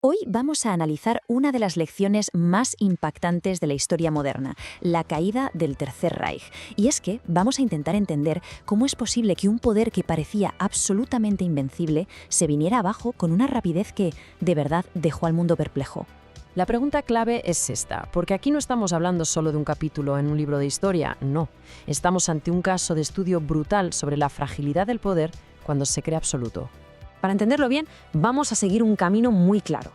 Hoy vamos a analizar una de las lecciones más impactantes de la historia moderna, la caída del Tercer Reich. Y es que vamos a intentar entender cómo es posible que un poder que parecía absolutamente invencible se viniera abajo con una rapidez que, de verdad, dejó al mundo perplejo. La pregunta clave es esta, porque aquí no estamos hablando solo de un capítulo en un libro de historia, no. Estamos ante un caso de estudio brutal sobre la fragilidad del poder cuando se cree absoluto. Para entenderlo bien, vamos a seguir un camino muy claro.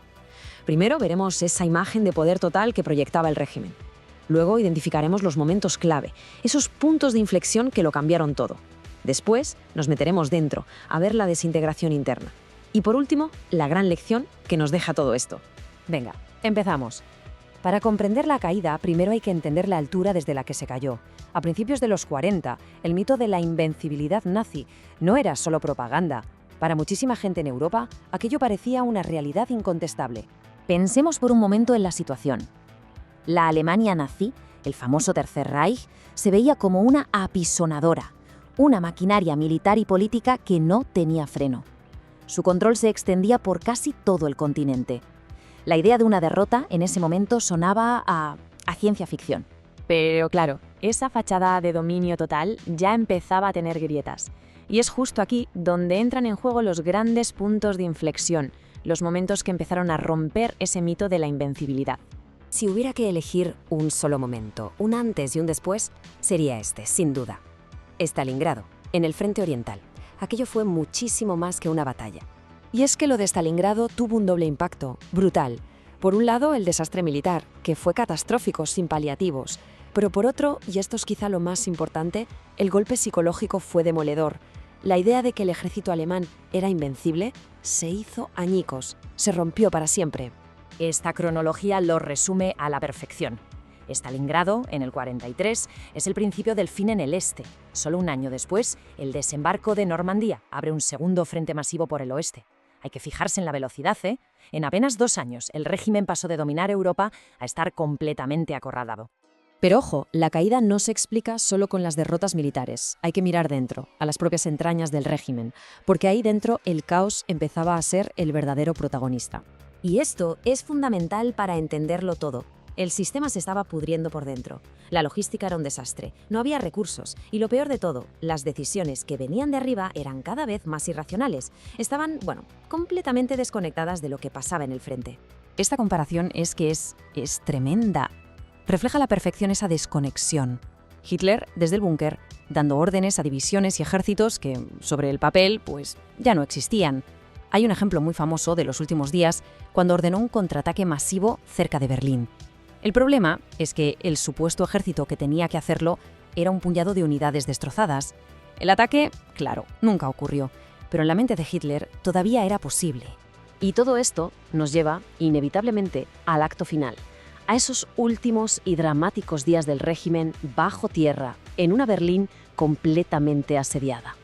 Primero veremos esa imagen de poder total que proyectaba el régimen. Luego identificaremos los momentos clave, esos puntos de inflexión que lo cambiaron todo. Después nos meteremos dentro, a ver la desintegración interna. Y por último, la gran lección que nos deja todo esto. Venga, empezamos. Para comprender la caída, primero hay que entender la altura desde la que se cayó. A principios de los 40, el mito de la invencibilidad nazi no era solo propaganda. Para muchísima gente en Europa, aquello parecía una realidad incontestable. Pensemos por un momento en la situación. La Alemania nazi, el famoso Tercer Reich, se veía como una apisonadora, una maquinaria militar y política que no tenía freno. Su control se extendía por casi todo el continente. La idea de una derrota en ese momento sonaba a ciencia ficción. Pero claro, esa fachada de dominio total ya empezaba a tener grietas. Y es justo aquí donde entran en juego los grandes puntos de inflexión, los momentos que empezaron a romper ese mito de la invencibilidad. Si hubiera que elegir un solo momento, un antes y un después, sería este, sin duda. Stalingrado, en el frente oriental. Aquello fue muchísimo más que una batalla. Y es que lo de Stalingrado tuvo un doble impacto, brutal. Por un lado, el desastre militar, que fue catastrófico, sin paliativos. Pero por otro, y esto es quizá lo más importante, el golpe psicológico fue demoledor. La idea de que el ejército alemán era invencible se hizo añicos, se rompió para siempre. Esta cronología lo resume a la perfección. Stalingrado, en el 43, es el principio del fin en el este. Solo un año después, el desembarco de Normandía abre un segundo frente masivo por el oeste. Hay que fijarse en la velocidad, ¿eh? En apenas 2 años, el régimen pasó de dominar Europa a estar completamente acorralado. Pero ojo, la caída no se explica solo con las derrotas militares. Hay que mirar dentro, a las propias entrañas del régimen, porque ahí dentro el caos empezaba a ser el verdadero protagonista. Y esto es fundamental para entenderlo todo. El sistema se estaba pudriendo por dentro. La logística era un desastre, no había recursos. Y lo peor de todo, las decisiones que venían de arriba eran cada vez más irracionales. Estaban, completamente desconectadas de lo que pasaba en el frente. Esta comparación es tremenda. Refleja a la perfección esa desconexión. Hitler, desde el búnker, dando órdenes a divisiones y ejércitos que, sobre el papel, ya no existían. Hay un ejemplo muy famoso de los últimos días, cuando ordenó un contraataque masivo cerca de Berlín. El problema es que el supuesto ejército que tenía que hacerlo era un puñado de unidades destrozadas. El ataque, claro, nunca ocurrió, pero en la mente de Hitler todavía era posible. Y todo esto nos lleva, inevitablemente, al acto final. A esos últimos y dramáticos días del régimen bajo tierra, en una Berlín completamente asediada.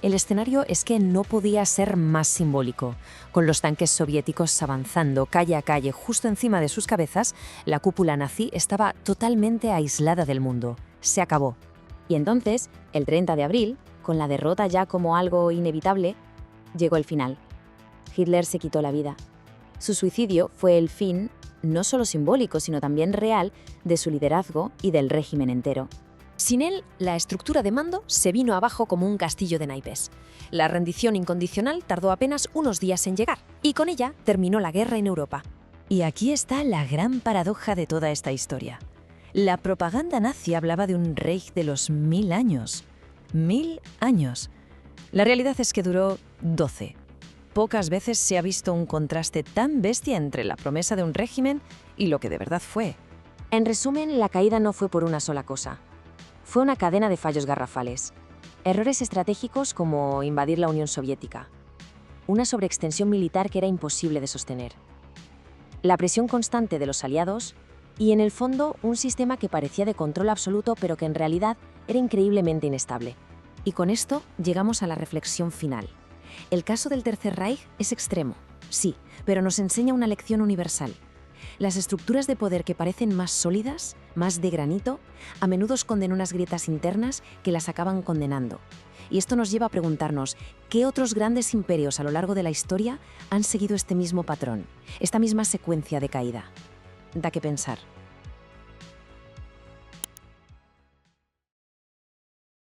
El escenario es que no podía ser más simbólico. Con los tanques soviéticos avanzando calle a calle justo encima de sus cabezas, la cúpula nazi estaba totalmente aislada del mundo. Se acabó. Y entonces, el 30 de abril, con la derrota ya como algo inevitable, llegó el final. Hitler se quitó la vida. Su suicidio fue el fin, no solo simbólico, sino también real, de su liderazgo y del régimen entero. Sin él, la estructura de mando se vino abajo como un castillo de naipes. La rendición incondicional tardó apenas unos días en llegar, y con ella terminó la guerra en Europa. Y aquí está la gran paradoja de toda esta historia. La propaganda nazi hablaba de un Reich de los 1000 años. 1000 años. La realidad es que duró 12. Pocas veces se ha visto un contraste tan bestia entre la promesa de un régimen y lo que de verdad fue. En resumen, la caída no fue por una sola cosa. Fue una cadena de fallos garrafales. Errores estratégicos como invadir la Unión Soviética. Una sobreextensión militar que era imposible de sostener. La presión constante de los aliados y, en el fondo, un sistema que parecía de control absoluto pero que en realidad era increíblemente inestable. Y con esto llegamos a la reflexión final. El caso del Tercer Reich es extremo, sí, pero nos enseña una lección universal. Las estructuras de poder que parecen más sólidas, más de granito, a menudo esconden unas grietas internas que las acaban condenando. Y esto nos lleva a preguntarnos, ¿qué otros grandes imperios a lo largo de la historia han seguido este mismo patrón, esta misma secuencia de caída? Da que pensar.